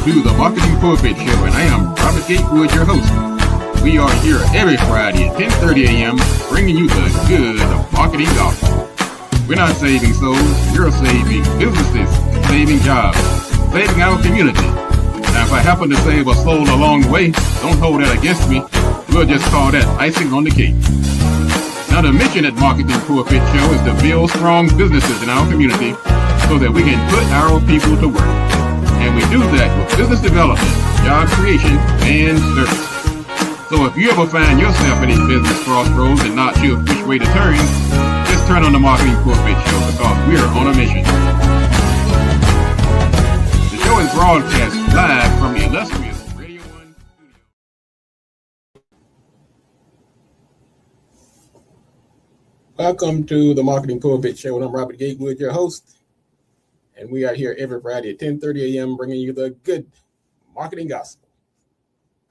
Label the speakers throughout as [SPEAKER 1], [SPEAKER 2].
[SPEAKER 1] to the Marketing Pulpit Show, and I am Robert Gatewood, your host. We are here every Friday at 10:30 a.m. bringing you the good of marketing gospel. We're not saving souls, we're saving businesses, saving jobs, saving our community. Now, if I happen to save a soul along the way, don't hold that against me. We'll just call that icing on the cake. Now, the mission at Marketing Pulpit Show is to build strong businesses in our community so that we can put our people to work. And we do that with business development, job creation, and service. So if you ever find yourself in a business crossroads and not sure which way to turn, just turn on the Marketing Pulpit Show because we're on a mission. The show is broadcast live from the illustrious Radio 1 studio. Welcome to the Marketing Pulpit Show, and I'm Robert Gatewood, your host. And we are here every Friday at 10:30 a.m. bringing you the good marketing gospel.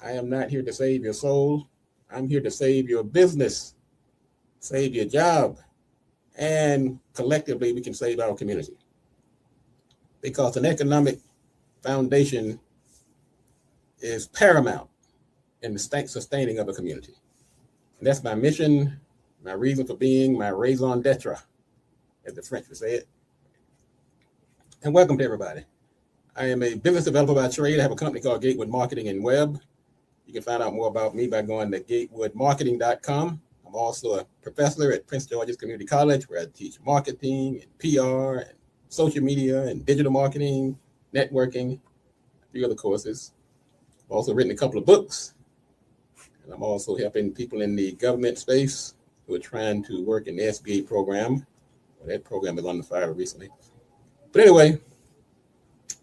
[SPEAKER 1] I am not here to save your soul. I'm here to save your business, save your job, and collectively we can save our community. Because an economic foundation is paramount in the sustaining of a community. And that's my mission, my reason for being, my raison d'etre, as the French would say it. And welcome to everybody. I am a business developer by trade. I have a company called Gatewood Marketing and Web. You can find out more about me by going to gatewoodmarketing.com. I'm also a professor at Prince George's Community College, where I teach marketing and PR and social media and digital marketing, networking, a few other courses. I've also written a couple of books. And I'm also helping people in the government space who are trying to work in the SBA program. Well, that program is on the fire recently. But anyway,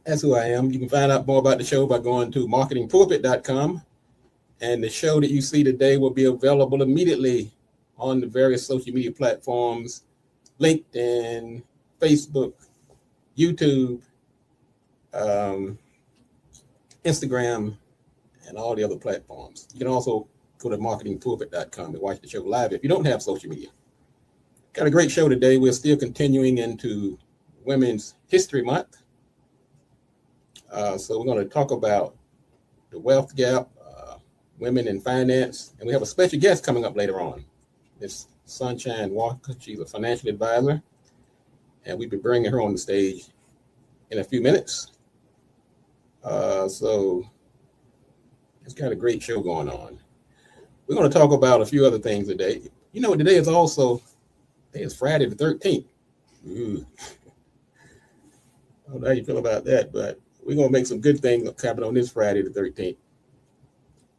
[SPEAKER 1] that's who I am. You can find out more about the show by going to marketingpulpit.com. And the show that you see today will be available immediately on the various social media platforms, LinkedIn, Facebook, YouTube, Instagram, and all the other platforms. You can also go to marketingpulpit.com and watch the show live if you don't have social media. Got a great show today. We're still continuing into Women's History Month. So we're going to talk about the wealth gap, women in finance, and we have a special guest coming up later on. Miss Sunshine Walker. She's a financial advisor, and we'll be bringing her on the stage in a few minutes. So it's got a great show going on. We're going to talk about a few other things today. You know, today is Friday the 13th. Ooh. I don't know how you feel about that, but we're going to make some good things happen on this Friday the 13th.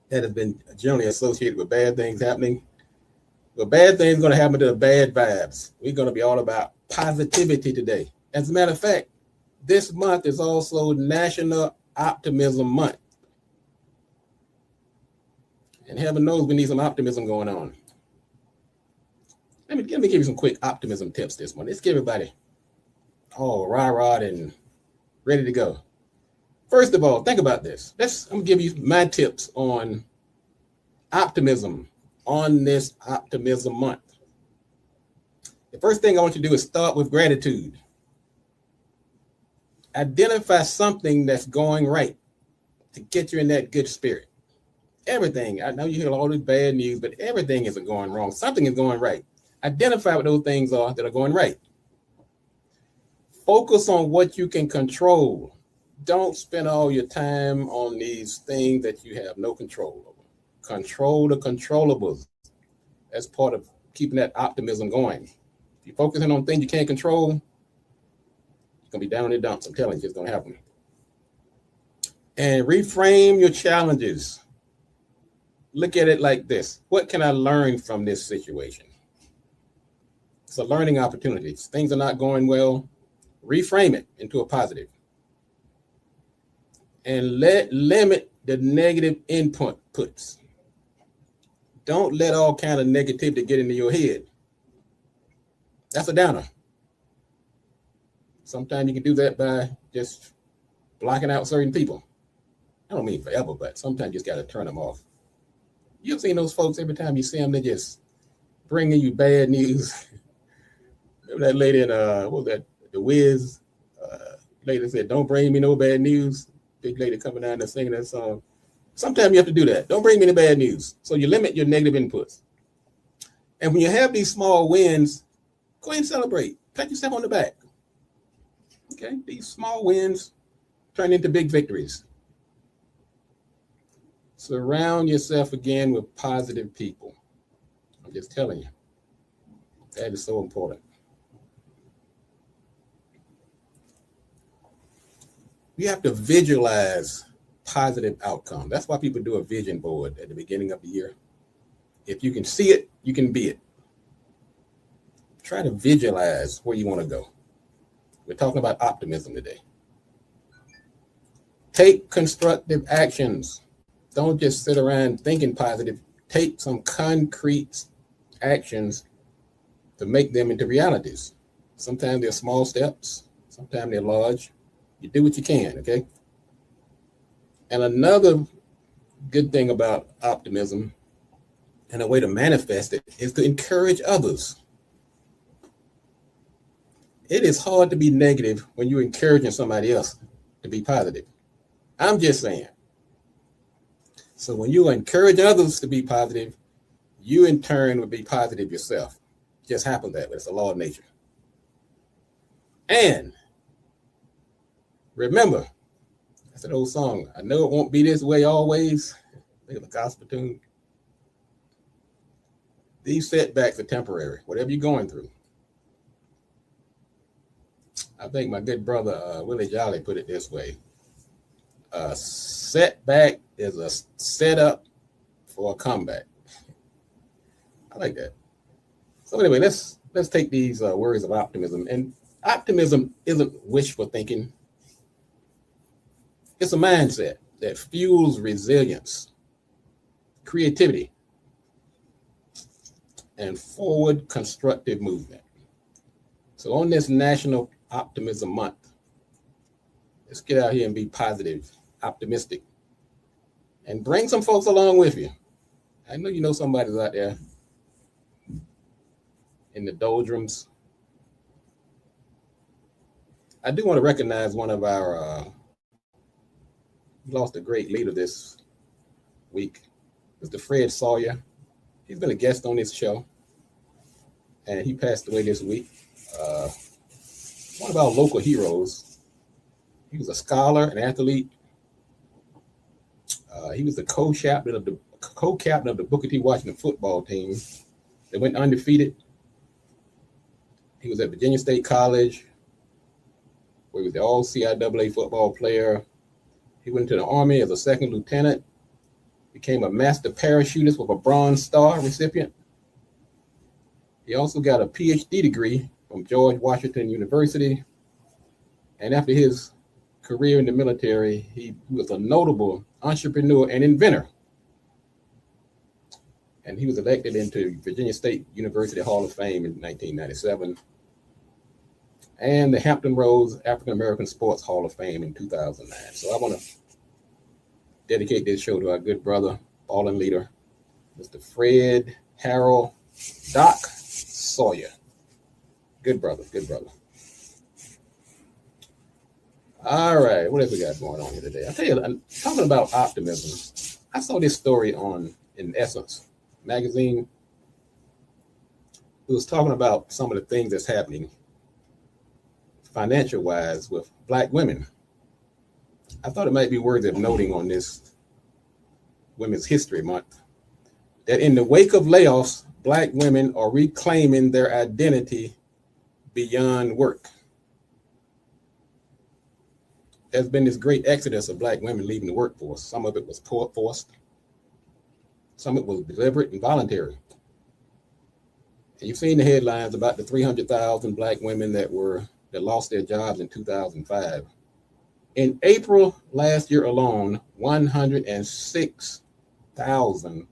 [SPEAKER 1] That has been generally associated with bad things happening. But bad things are going to happen to the bad vibes. We're going to be all about positivity today. As a matter of fact, this month is also National Optimism Month. And heaven knows we need some optimism going on. Let me give you some quick optimism tips this month. Let's give everybody all rah-rah and ready to go. First of all, think about this. I'm going to give you my tips on optimism on this Optimism Month. The first thing I want you to do is start with gratitude. Identify something that's going right to get you in that good spirit. Everything, I know you hear all this bad news, but everything isn't going wrong. Something is going right. Identify what those things are that are going right. Focus on what you can control. Don't spend all your time on these things that you have no control over. Control the controllables. That's part of keeping that optimism going. If you're focusing on things you can't control, it's going to be down in the dumps. I'm telling you, it's going to happen. And reframe your challenges. Look at it like this. What can I learn from this situation? It's a learning opportunity. Things are not going well. Reframe it into a positive. And limit the negative inputs. Don't let all kind of negativity get into your head. That's a downer. Sometimes you can do that by just blocking out certain people. I don't mean forever, but sometimes you just got to turn them off. You've seen those folks, every time you see them, they just bringing you bad news. Remember that lady in, what was that, The Wiz? Lady said, don't bring me no bad news. big lady coming down there singing that song. Sometimes you have to do that. Don't bring me any bad news. So you limit your negative inputs. And when you have these small wins, go ahead and celebrate. Pat yourself on the back. Okay, these small wins turn into big victories. Surround yourself again with positive people. I'm just telling you, that is so important. You have to visualize positive outcome. That's why people do a vision board at the beginning of the year. If you can see it, you can be it. Try to visualize where you want to go. We're talking about optimism today. Take constructive actions. Don't just sit around thinking positive. Take some concrete actions to make them into realities. Sometimes they're small steps. Sometimes they're large. You do what you can, okay? And another good thing about optimism and a way to manifest it is to encourage others. It is hard to be negative when you're encouraging somebody else to be positive. I'm just saying. So when you encourage others to be positive, you in turn will be positive yourself. It just happens that way. It's a law of nature. And remember, that's an old song. I know it won't be this way always. Think of the gospel tune. These setbacks are temporary, whatever you're going through. I think my good brother, Willie Jolly, put it this way. A setback is a setup for a comeback. I like that. So anyway, let's take these words of optimism. And optimism isn't wishful thinking. It's a mindset that fuels resilience, creativity, and forward constructive movement. So on this National Optimism Month, let's get out here and be positive, optimistic, and bring some folks along with you. I know you know somebody's out there in the doldrums. I do want to recognize one of our, we lost a great leader this week, Mr. Fred Sawyer. He's been a guest on this show, and he passed away this week. One of our local heroes. He was a scholar, an athlete. He was the co-captain of the Booker T. Washington football team. They went undefeated. He was at Virginia State College, where he was the all-CIAA football player. He went to the Army as a second lieutenant, became a master parachutist with a Bronze Star recipient. He also got a PhD degree from George Washington University. And after his career in the military, he was a notable entrepreneur and inventor. And he was elected into Virginia State University Hall of Fame in 1997 and the Hampton Roads African American Sports Hall of Fame in 2009. So I want to dedicate this show to our good brother, fallen leader, Mr. Fred Harold Doc Sawyer. Good brother, good brother. All right, what else we got going on here today? I tell you, I'm talking about optimism. I saw this story in Essence magazine. It was talking about some of the things that's happening financial wise with Black women. I thought it might be worthy of noting on this Women's History Month that in the wake of layoffs, Black women are reclaiming their identity beyond work. There's been this great exodus of Black women leaving the workforce. Some of it was forced. Some of it was deliberate and voluntary. And you've seen the headlines about the 300,000 Black women that lost their jobs in 2005. In April last year alone, 106,000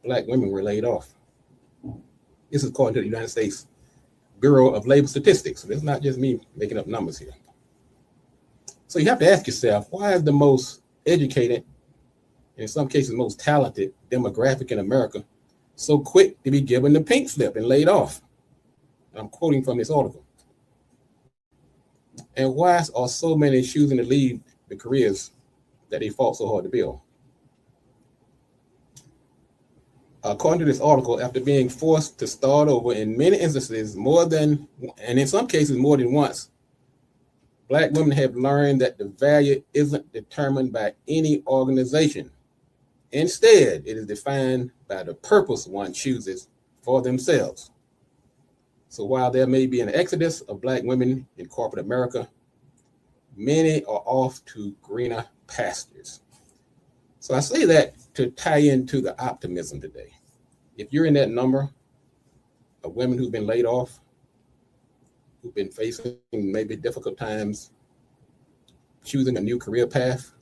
[SPEAKER 1] Black women were laid off. This is according to the United States Bureau of Labor Statistics. So it's not just me making up numbers here. So you have to ask yourself, why is the most educated, in some cases most talented demographic in America so quick to be given the pink slip and laid off? And I'm quoting from this article. And why are so many choosing to leave the careers that they fought so hard to build. According to this article, after being forced to start over in many instances, and in some cases more than once, Black women have learned that the value isn't determined by any organization. Instead, it is defined by the purpose one chooses for themselves. So while there may be an exodus of Black women in corporate America, many are off to greener pastures. So I say that to tie into the optimism today. If you're in that number of women who've been laid off, who've been facing maybe difficult times, choosing a new career path,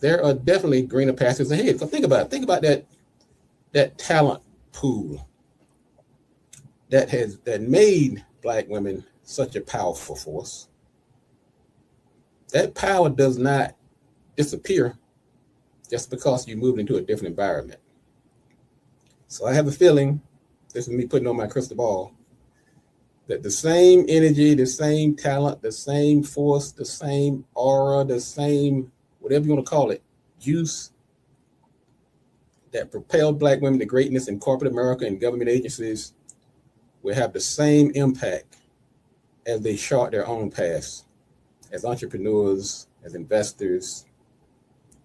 [SPEAKER 1] there are definitely greener pastures ahead. So think about that talent pool that made Black women such a powerful force. That power does not disappear just because you moved into a different environment. So I have a feeling, this is me putting on my crystal ball, that the same energy, the same talent, the same force, the same aura, the same, whatever you want to call it, juice that propelled Black women to greatness in corporate America and government agencies will have the same impact as they chart their own paths as entrepreneurs, as investors,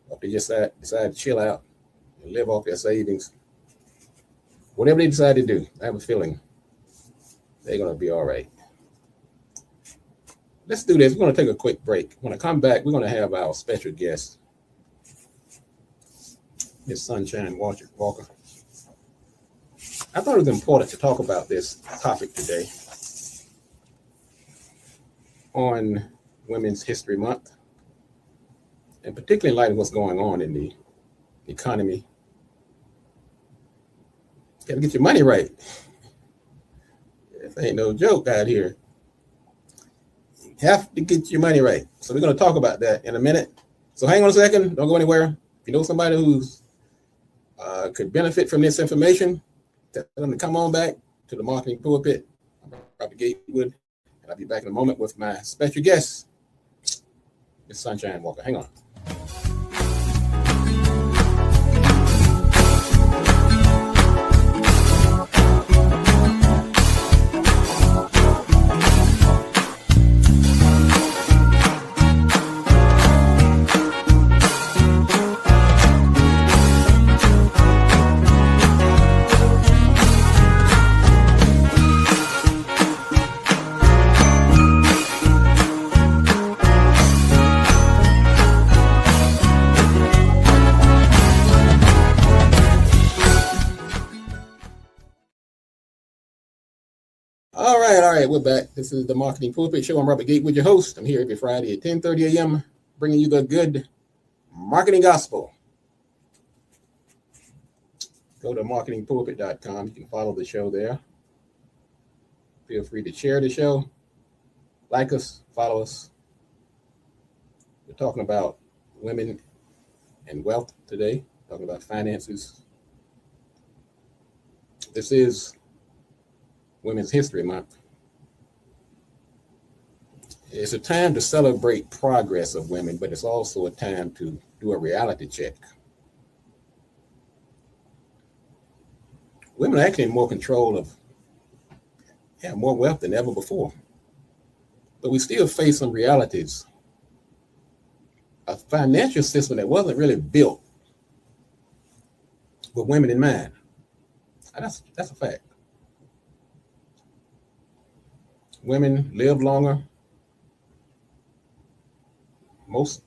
[SPEAKER 1] or if they just decide to chill out and live off their savings. Whatever they decide to do, I have a feeling they're going to be all right. Let's do this. We're going to take a quick break. When I come back, we're going to have our special guest, Miss Sunshine Walker. I thought it was important to talk about this topic today on Women's History Month, and particularly in light of what's going on in the economy. You got to get your money right. This ain't no joke out here. You have to get your money right. So we're going to talk about that in a minute. So hang on a second. Don't go anywhere. If you know somebody who's could benefit from this information, tell them to come on back to the Marketing Pulpit. I'm Robert Gatewood, and I'll be back in a moment with my special guest, Miss Sunshine Walker. Hang on. All right, we're back. This is the Marketing Pulpit Show. I'm Robert Gatewood, your host. I'm here every Friday at 10:30 a.m., bringing you the good marketing gospel. Go to marketingpulpit.com. You can follow the show there. Feel free to share the show, like us, follow us. We're talking about women and wealth today, talking about finances. This is Women's History Month. It's a time to celebrate progress of women, but it's also a time to do a reality check. Women are actually in more control of, more wealth than ever before. But we still face some realities. A financial system that wasn't really built with women in mind. And that's a fact. Women live longer. Most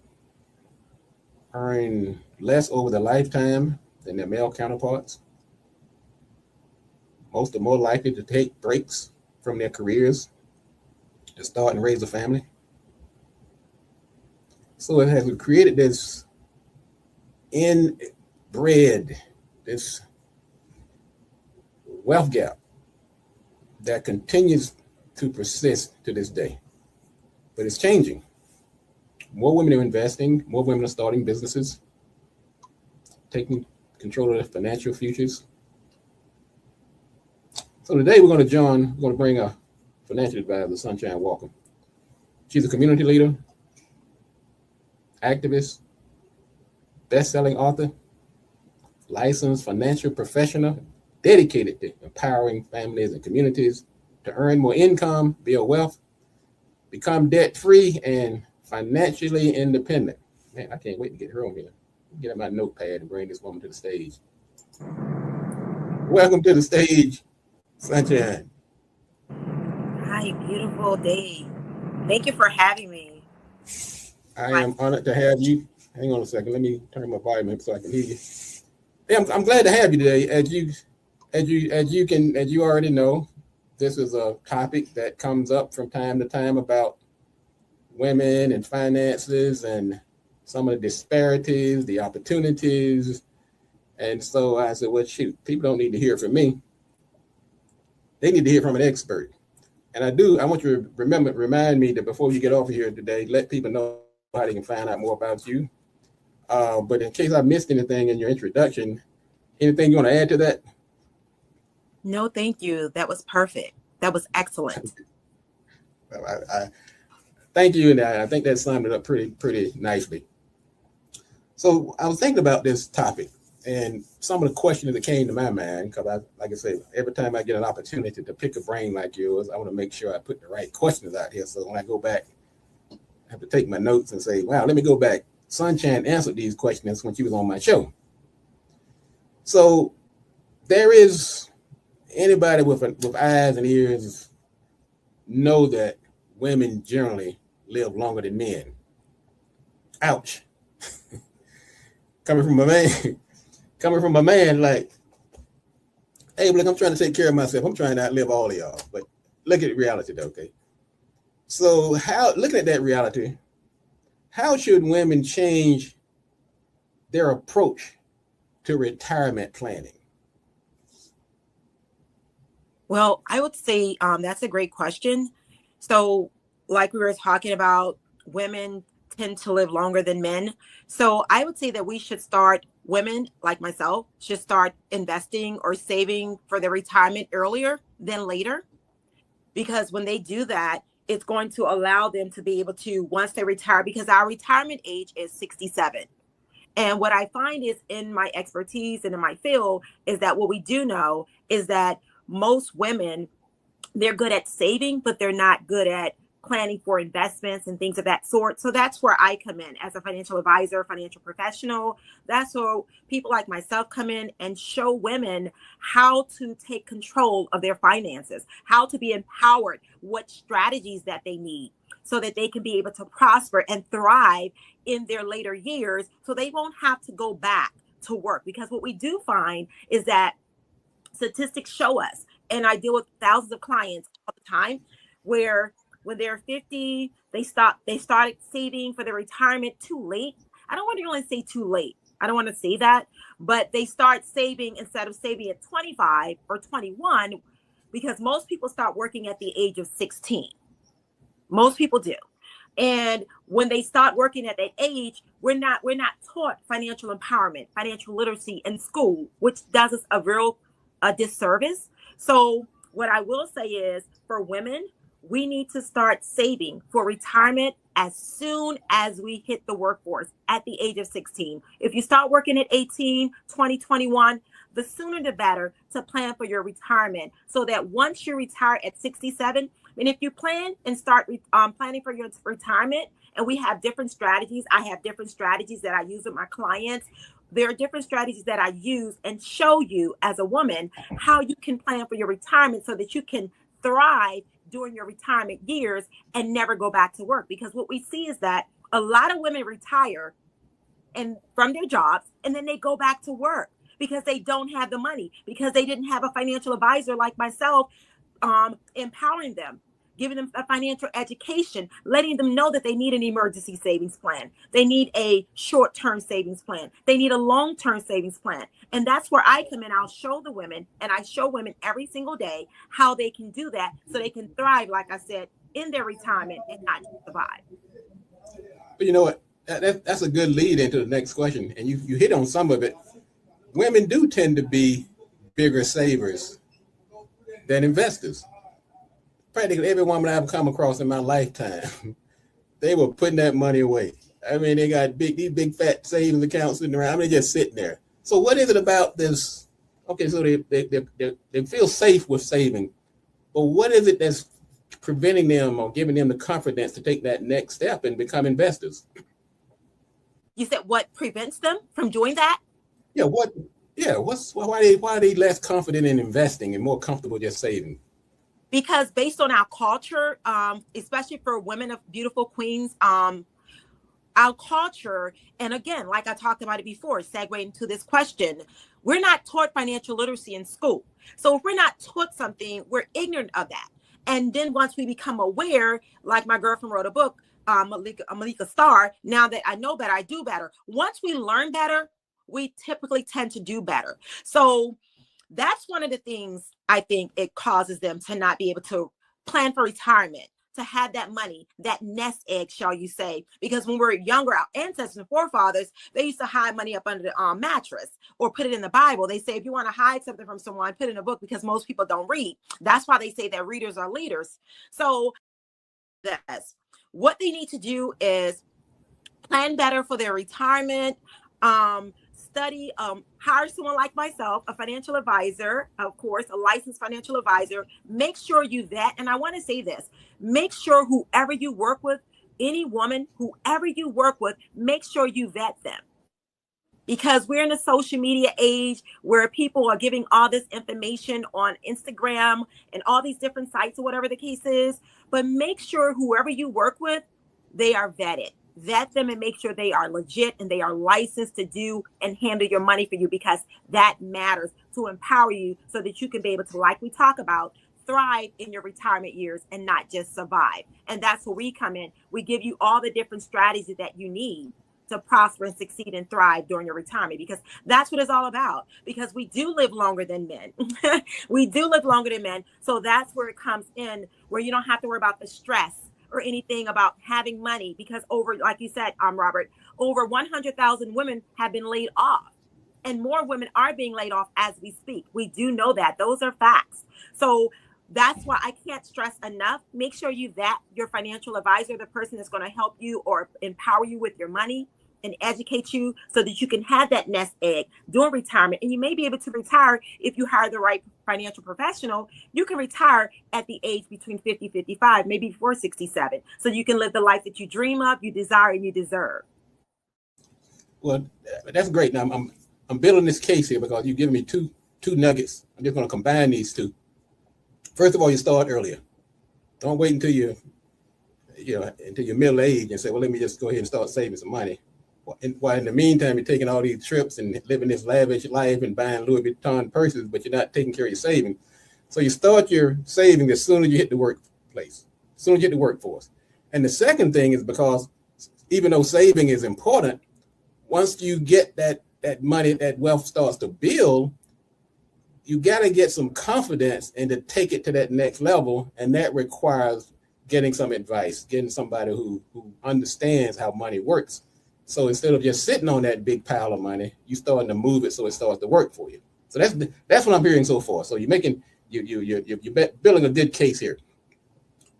[SPEAKER 1] earn less over their lifetime than their male counterparts. Most are more likely to take breaks from their careers to start and raise a family. So it has created this inbred, this wealth gap that continues to persist to this day. But it's changing. More women are investing, more women are starting businesses, taking control of their financial futures. So today we're going to bring a financial advisor, Sunshine Walker. She's a community leader, activist, best-selling author, licensed financial professional, dedicated to empowering families and communities to earn more income, build wealth, become debt-free, and financially independent. Man, I can't wait to get her on here. Get out my notepad and bring this woman to the stage. Welcome to the stage, Sunshine.
[SPEAKER 2] Hi, beautiful day. Thank you for having me.
[SPEAKER 1] I am honored to have you. Hang on a second. Let me turn my volume up so I can hear you. Yeah, I'm glad to have you today. As you already know, this is a topic that comes up from time to time about women and finances and some of the disparities, the opportunities. And so I said, well, shoot, people don't need to hear from me. They need to hear from an expert. And I want you to remind me that before you get off of here today, let people know how they can find out more about you. But in case I missed anything in your introduction, anything you want to add to that?
[SPEAKER 2] No, thank you. That was perfect. That was excellent.
[SPEAKER 1] Well, I thank you, and I think that summed it up pretty nicely. So I was thinking about this topic and some of the questions that came to my mind, because like I say, every time I get an opportunity to pick a brain like yours, I want to make sure I put the right questions out here. So when I go back, I have to take my notes and say, wow, let me go back. Sunshine answered these questions when she was on my show. So there is anybody with eyes and ears know that women generally live longer than men. Ouch. Coming from a man, like, hey, look, I'm trying to take care of myself. I'm trying to outlive all of y'all. But look at the reality, though, okay? So looking at that reality, how should women change their approach to retirement planning?
[SPEAKER 2] Well, I would say that's a great question. So like we were talking about, women tend to live longer than men. So I would say that women like myself should start investing or saving for their retirement earlier than later. Because when they do that, it's going to allow them to be able to, once they retire, because our retirement age is 67. And what I find is in my expertise and in my field is that what we do know is that most women, they're good at saving, but they're not good at planning for investments and things of that sort. So that's where I come in as a financial advisor, financial professional. That's where people like myself come in and show women how to take control of their finances, how to be empowered, what strategies that they need so that they can be able to prosper and thrive in their later years so they won't have to go back to work. Because what we do find is that statistics show us, and I deal with thousands of clients all the time, where when they're 50, they started saving for their retirement too late. I don't want to really say too late. I don't want to say that, but they start saving instead of saving at 25 or 21, because most people start working at the age of 16. Most people do. And when they start working at that age, we're not taught financial empowerment, financial literacy in school, which does us a disservice. So what I will say is, for women, we need to start saving for retirement as soon as we hit the workforce at the age of 16. If you start working at 18, 20, 21, the sooner the better to plan for your retirement, so that once you retire at 67, and if you plan and start planning for your retirement, and we have different strategies, I have different strategies that I use with my clients. There are different strategies that I use and show you as a woman how you can plan for your retirement so that you can thrive during your retirement years and never go back to work. Because what we see is that a lot of women retire and from their jobs, and then they go back to work because they don't have the money, because they didn't have a financial advisor like myself empowering them, giving them a financial education, letting them know that they need an emergency savings plan. They need a short-term savings plan. They need a long-term savings plan. And that's where I come in. I'll show the women, and I show women every single day how they can do that so they can thrive, like I said, in their retirement and not just survive.
[SPEAKER 1] But you know what? That's a good lead into the next question. And you hit on some of it. Women do tend to be bigger savers than investors. Practically every woman I've come across in my lifetime, they were putting that money away. I mean, they got these big fat savings accounts sitting around. I mean, just sitting there. So what is it about this? Okay, so they feel safe with saving, but what is it that's preventing them or giving them the confidence to take that next step and become investors?
[SPEAKER 2] You said what prevents them from doing that?
[SPEAKER 1] Yeah, what? Yeah, why are they less confident in investing and more comfortable just saving?
[SPEAKER 2] Because based on our culture, especially for women of beautiful queens, our culture, and again, like I talked about it before, segueing to this question, we're not taught financial literacy in school. So if we're not taught something, we're ignorant of that. And then once we become aware, like my girlfriend wrote a book, Malika Starr, now that I know better, I do better. Once we learn better, we typically tend to do better. So that's one of the things I think it causes them to not be able to plan for retirement, to have that money, that nest egg, shall you say, because when we were younger, our ancestors and forefathers, they used to hide money up under the mattress or put it in the Bible. They say, if you want to hide something from someone, put it in a book, because most people don't read. That's why they say that readers are leaders. So that's what they need to do, is plan better for their retirement, study, hire someone like myself, a financial advisor, of course, a licensed financial advisor. Make sure you vet. And I want to say this, make sure whoever you work with, any woman, whoever you work with, make sure you vet them. Because we're in a social media age where people are giving all this information on Instagram and all these different sites or whatever the case is. But make sure whoever you work with, they are vetted. Vet them and make sure they are legit and they are licensed to do and handle your money for you, because that matters, to empower you so that you can be able to, like we talk about, thrive in your retirement years and not just survive. And that's where we come in. We give you all the different strategies that you need to prosper and succeed and thrive during your retirement, because that's what it's all about. Because we do live longer than men. We do live longer than men. So that's where it comes in, where you don't have to worry about the stress or anything about having money, because over, like you said, Robert, over 100,000 women have been laid off, and more women are being laid off as we speak. We do know that. Those are facts. So that's why I can't stress enough. Make sure you vet your financial advisor, the person that's going to help you or empower you with your money and educate you so that you can have that nest egg during retirement. And you may be able to retire if you hire the right financial professional. You can retire at the age between 50, 55, maybe before 67. So you can live the life that you dream of, you desire, and you deserve.
[SPEAKER 1] Well, that's great. Now I'm building this case here because you've given me two nuggets. I'm just going to combine these two. First of all, you start earlier. Don't wait until until your middle age and say, well, let me just go ahead and start saving some money. While in the meantime, you're taking all these trips and living this lavish life and buying Louis Vuitton purses, but you're not taking care of your saving. So you start your saving as soon as you hit the workplace, as soon as you hit the workforce. And the second thing is, because even though saving is important, once you get that money, that wealth starts to build, you got to get some confidence and to take it to that next level. And that requires getting some advice, getting somebody who understands how money works. So instead of just sitting on that big pile of money, you starting to move it so it starts to work for you. So that's what I'm hearing so far. So you're building a good case here.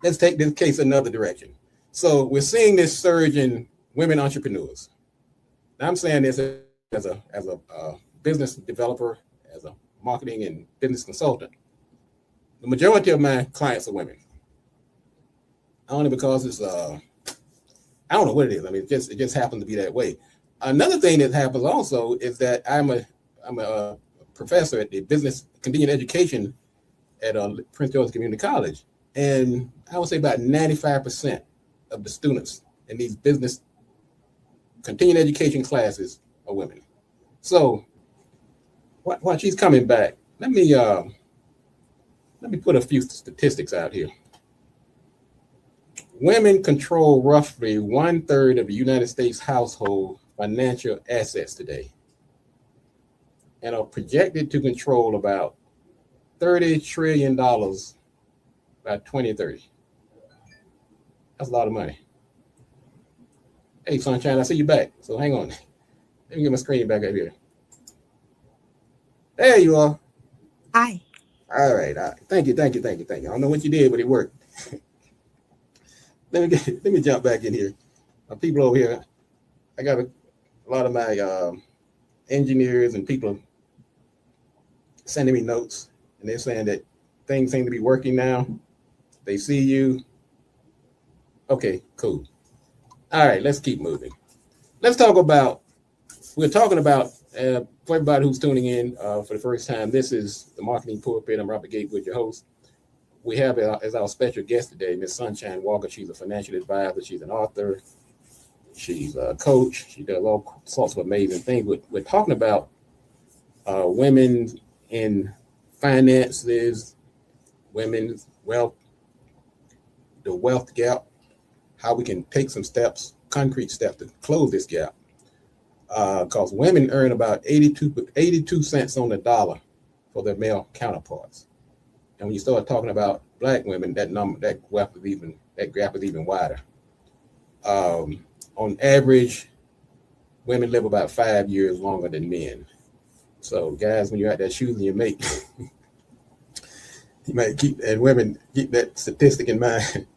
[SPEAKER 1] Let's take this case another direction. So we're seeing this surge in women entrepreneurs. Now I'm saying this as a business developer, as a marketing and business consultant. The majority of my clients are women. Only because it's I don't know what it is. I mean, it just happens to be that way. Another thing that happens also is that I'm a professor at the business continuing education at Prince George's Community College, and I would say about 95% of the students in these business continuing education classes are women. So while she's coming back, let me put a few statistics out here. Women control roughly 1/3 of the United States household financial assets today, and are projected to control about $30 trillion by 2030. That's a lot of money. Hey, Sunshine, I see you back. So hang on. Let me get my screen back up here. There you are.
[SPEAKER 2] Hi.
[SPEAKER 1] All right. Thank you. I don't know what you did, but it worked. Let me jump back in here. People over here, I got a lot of my engineers and people sending me notes, and they're saying that things seem to be working now. They see you. Okay, cool. All right, let's keep moving. Let's talk about, we're talking about, for everybody who's tuning in for the first time, this is the Marketing Pulpit. I'm Robert Gatewood, your host. We have as our special guest today, Miss Sunshine Walker. She's a financial advisor. She's an author. She's a coach. She does all sorts of amazing things. We're talking about women in finances, women's wealth, the wealth gap, how we can take some steps, concrete steps to close this gap. Because women earn about 82 cents on the dollar for their male counterparts. And when you start talking about Black women, that gap is even wider. On average, women live about 5 years longer than men. So guys, when you're out there choosing your mate, you might keep that statistic in mind.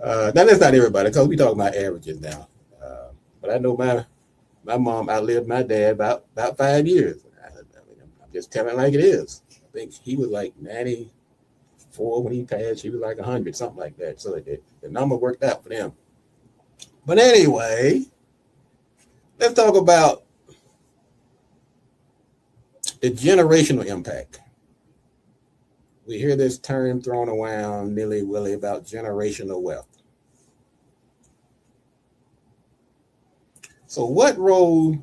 [SPEAKER 1] Now that's not everybody, because we talking about averages now. But I know my mom outlived my dad about 5 years. I'm just telling it like it is. I think he was like 94 when he passed. She was like 100, something like that. So the number worked out for them. But anyway, let's talk about the generational impact. We hear this term thrown around nilly-willy about generational wealth. So what role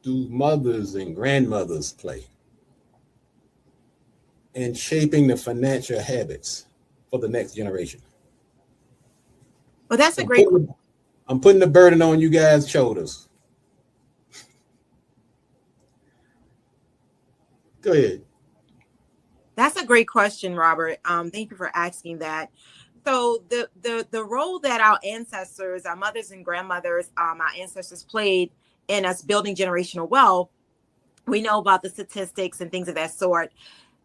[SPEAKER 1] do mothers and grandmothers play in shaping the financial habits for the next generation?
[SPEAKER 2] Well, that's a great question.
[SPEAKER 1] I'm putting the burden on you guys' shoulders. Go ahead.
[SPEAKER 2] That's a great question, Robert. Thank you for asking that. So the role that our ancestors, our mothers and grandmothers, our ancestors played in us building generational wealth, we know about the statistics and things of that sort.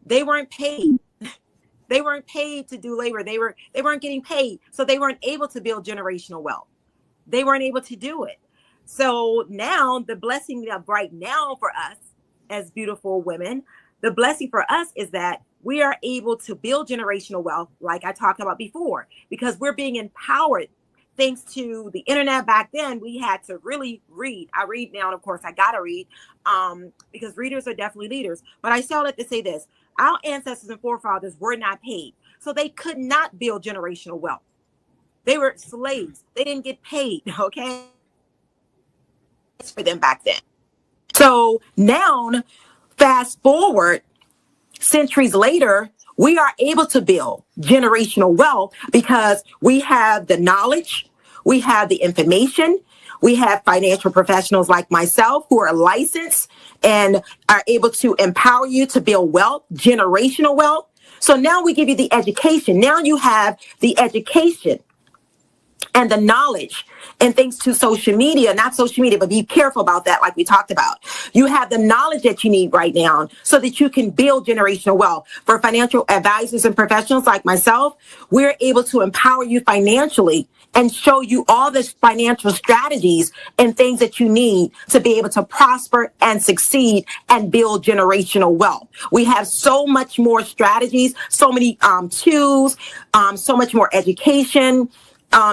[SPEAKER 2] They weren't paid. They weren't paid to do labor. They weren't getting paid. So they weren't able to build generational wealth. They weren't able to do it. So now the blessing of right now for us as beautiful women, the blessing for us is that we are able to build generational wealth, like I talked about before, because we're being empowered. Thanks to the internet back then, we had to really read. I read now, and of course, I gotta read because readers are definitely leaders. But I still have to say this. Our ancestors and forefathers were not paid, so they could not build generational wealth. They were slaves. They didn't get paid, okay? It's for them back then. So now, fast forward, centuries later, we are able to build generational wealth because we have the knowledge, we have the information, we have financial professionals like myself who are licensed and are able to empower you to build wealth, generational wealth. So now we give you the education. Now you have the education and the knowledge, and thanks to social media, not social media, but be careful about that, like we talked about. You have the knowledge that you need right now so that you can build generational wealth. For financial advisors and professionals like myself, we're able to empower you financially and show you all the financial strategies and things that you need to be able to prosper and succeed and build generational wealth. We have so much more strategies, so many tools, so much more education.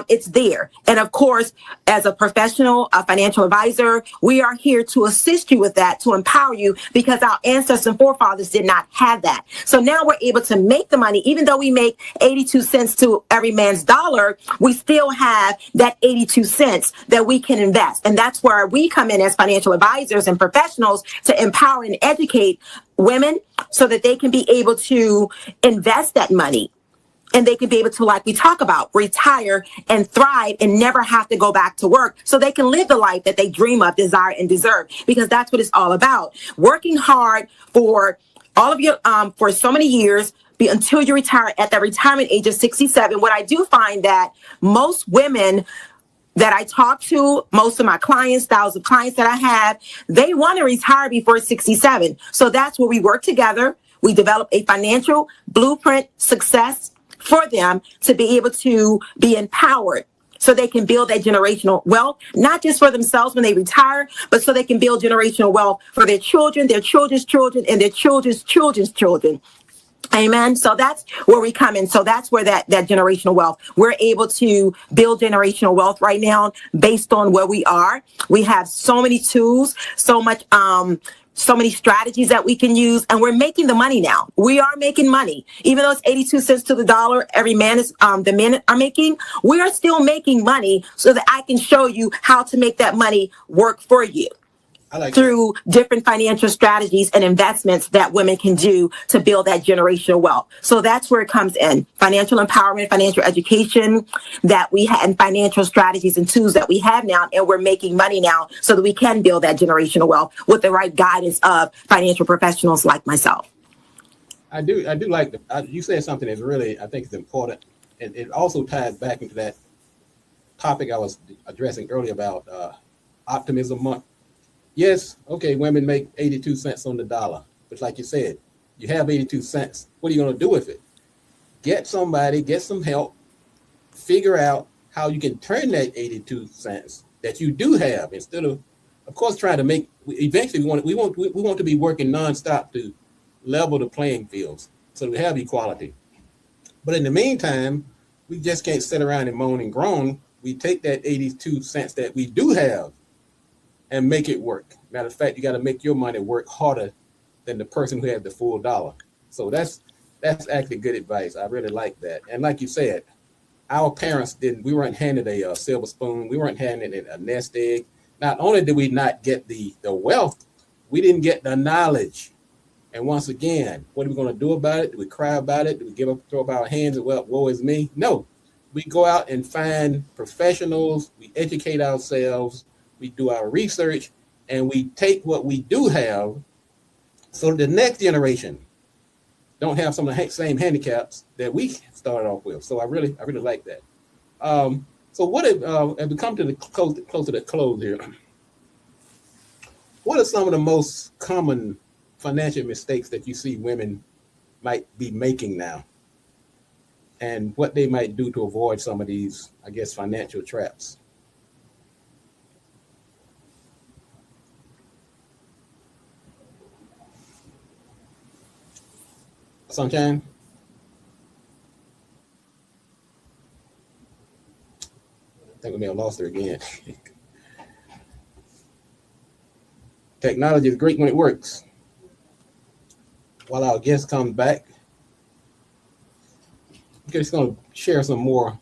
[SPEAKER 2] It's there. And of course, as a professional, a financial advisor, we are here to assist you with that, to empower you, because our ancestors and forefathers did not have that. So now we're able to make the money. Even though we make 82 cents to every man's dollar, we still have that 82 cents that we can invest. And that's where we come in as financial advisors and professionals to empower and educate women so that they can be able to invest that money. And they can be able to, like we talk about, retire and thrive and never have to go back to work so they can live the life that they dream of, desire, and deserve, because that's what it's all about. Working hard for all of your, for so many years until you retire at the retirement age of 67. What I do find that most women that I talk to, most of my clients, thousands of clients that I have, they want to retire before 67. So that's where we work together. We develop a financial blueprint success for them to be able to be empowered so they can build that generational wealth, not just for themselves when they retire, but so they can build generational wealth for their children, their children's children, and their children's children's children. Amen. So that's where we come in. So that's where that generational wealth, we're able to build generational wealth right now based on where we are. We have so many tools, so many strategies that we can use, and we're making the money now. We are making money. Even though it's 82 cents to the dollar, every man is, the men are making, we are still making money so that I can show you how to make that money work for you. Through different financial strategies and investments that women can do to build that generational wealth. So that's where it comes in. Financial empowerment, financial education that we have, and financial strategies and tools that we have now, and we're making money now so that we can build that generational wealth with the right guidance of financial professionals like myself.
[SPEAKER 1] I do like you said something that's really, I think is important. And it also ties back into that topic I was addressing earlier about optimism month. Yes, okay, women make 82 cents on the dollar. But like you said, you have 82 cents. What are you going to do with it? Get some help, figure out how you can turn that 82 cents that you do have, instead of course, trying to make, eventually we want to be working nonstop to level the playing fields so we have equality. But in the meantime, we just can't sit around and moan and groan. We take that 82 cents that we do have and make it work. Matter of fact, you got to make your money work harder than the person who has the full dollar. So that's actually good advice. I really like that. And like you said, our parents we weren't handed a silver spoon. We weren't handed a nest egg. Not only did we not get the wealth, we didn't get the knowledge. And once again, what are we going to do about it? Do we cry about it? Do we throw up our hands and, well, woe is me? No, we go out and find professionals. We educate ourselves. We do our research, and we take what we do have so the next generation don't have some of the same handicaps that we started off with. So I really like that. So what as we come to the close to the close here, what are some of the most common financial mistakes that you see women might be making now, and what they might do to avoid some of these, I guess, financial traps? Sunshine? I think we may have lost her again. Technology is great when it works. While our guest comes back, I'm just going to share some more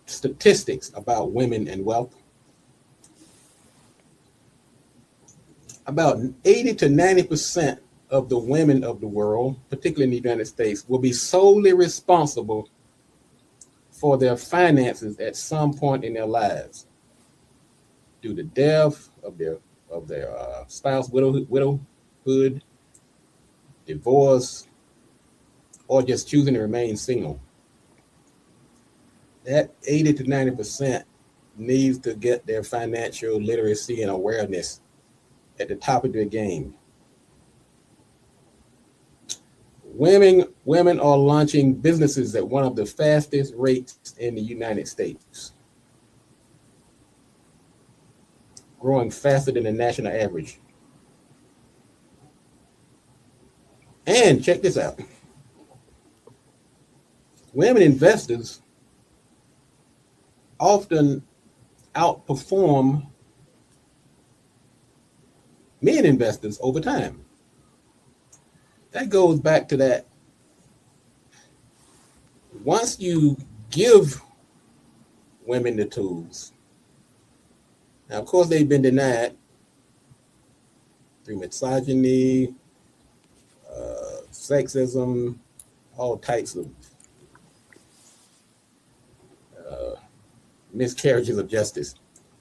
[SPEAKER 1] statistics about women and wealth. About 80 to 90% of the women of the world, particularly in the United States, will be solely responsible for their finances at some point in their lives, due to death of their spouse, widowhood, divorce, or just choosing to remain single. That 80 to 90% needs to get their financial literacy and awareness at the top of their game. Women are launching businesses at one of the fastest rates in the United States, growing faster than the national average. And check this out. Women investors often outperform men investors over time. That goes back to that. Once you give women the tools, now of course they've been denied through misogyny, sexism, all types of miscarriages of justice.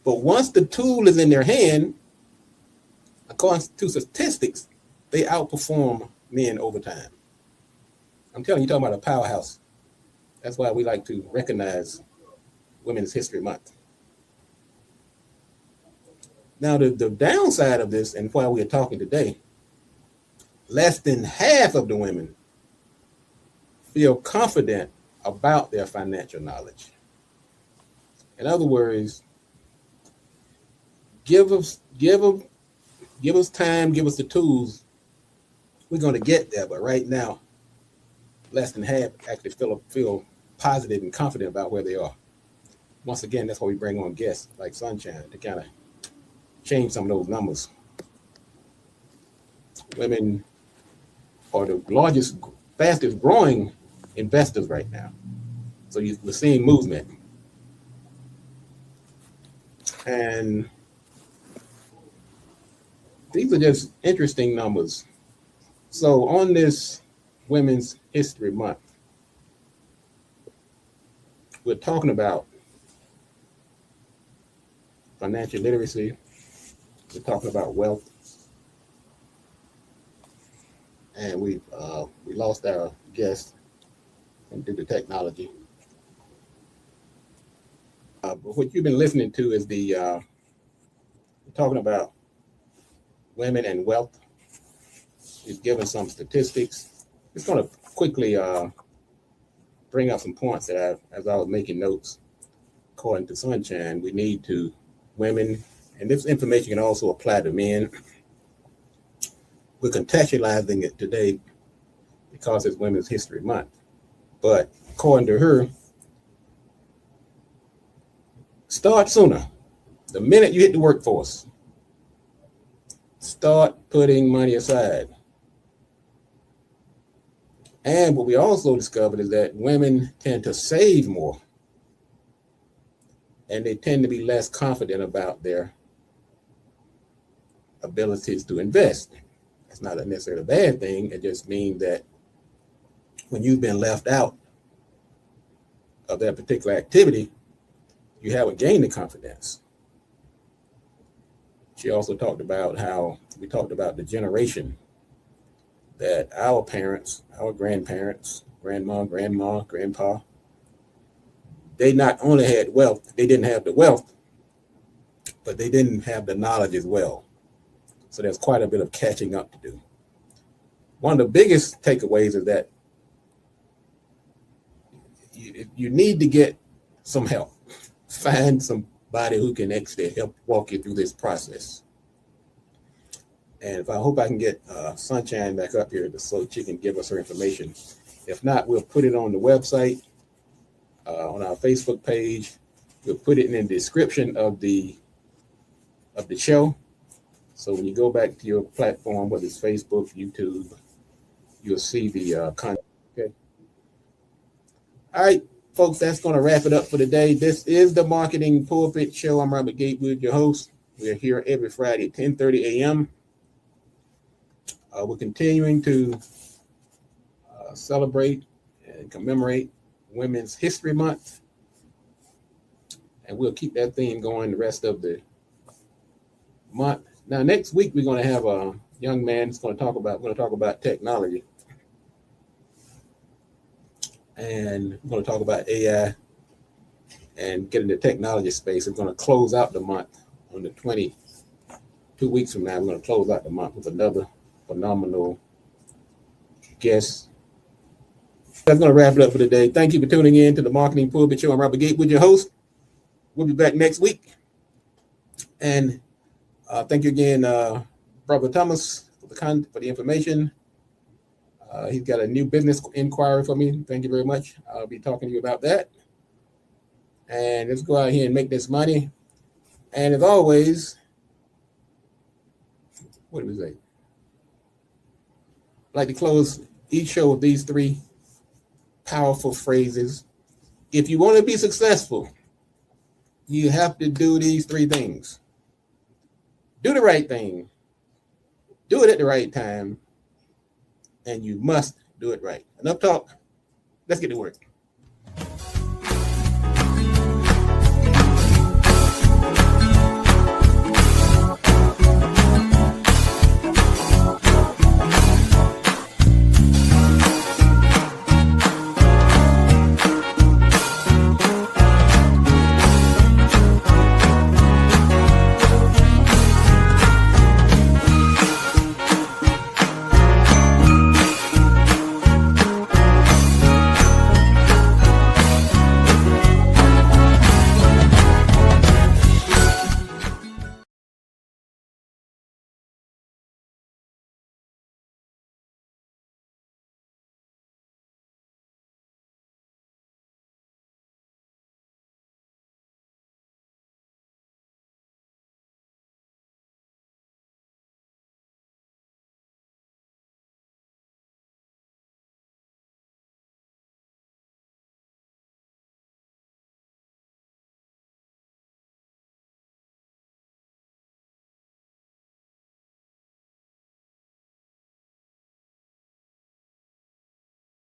[SPEAKER 1] But once the tool is in their hand, according to statistics, they outperform men over time. I'm telling you, you're talking about a powerhouse. That's why we like to recognize Women's History Month. Now, the downside of this, and why we are talking today, less than half of the women feel confident about their financial knowledge. In other words, give us time, give us the tools. We're going to get there, but right now, less than half actually feel positive and confident about where they are. Once again, that's why we bring on guests like Sunshine to kind of change some of those numbers. Women are the largest, fastest growing investors right now. So we're seeing movement. And these are just interesting numbers. So on this Women's History Month, we're talking about financial literacy. We're talking about wealth. And we lost our guest due to technology. But what you've been listening to is we're talking about women and wealth. He's given some statistics. Just going to quickly bring up some points that as I was making notes. According to Sunshine, we need to women, and this information can also apply to men. We're contextualizing it today because it's Women's History Month. But according to her, start sooner. The minute you hit the workforce, start putting money aside. And what we also discovered is that women tend to save more, and they tend to be less confident about their abilities to invest. It's not necessarily a bad thing. It just means that when you've been left out of that particular activity, you haven't gained the confidence. She also talked about how we talked about the generation that our parents, our grandparents, grandma, grandpa, they not only had wealth, they didn't have the wealth, but they didn't have the knowledge as well. So there's quite a bit of catching up to do. One of the biggest takeaways is that you need to get some help. Find somebody who can actually help walk you through this process. And if I hope I can get Sunshine back up here so she can give us her information. If not, we'll put it on the website, on our Facebook page. We'll put it in the description of the show. So when you go back to your platform, whether it's Facebook, YouTube, you'll see the content. Okay. All right, folks, that's going to wrap it up for today. This is the Marketing Pulpit Show. I'm Robert Gatewood, your host. We're here every Friday at 10:30 a.m. We're continuing to celebrate and commemorate Women's History Month. And we'll keep that theme going the rest of the month. Now, next week, we're going to have a young man that's going to talk about technology. And we're going to talk about AI and get into technology space. We're going to close out the month on the 2 weeks from now. We're going to close out the month with another phenomenal guest. That's going to wrap it up for today. Thank you for tuning in to the Marketing Pulpit Show. I'm Robert Gatewood, your host. We'll be back next week. And thank you again, Brother Thomas, for the information. He's got a new business inquiry for me. Thank you very much. I'll be talking to you about that. And let's go out here and make this money. And as always, what do we say? I'd like to close each show with these three powerful phrases. If you want to be successful, you have to do these three things. Do the right thing. Do it at the right time. And you must do it right. Enough talk. Let's get to work.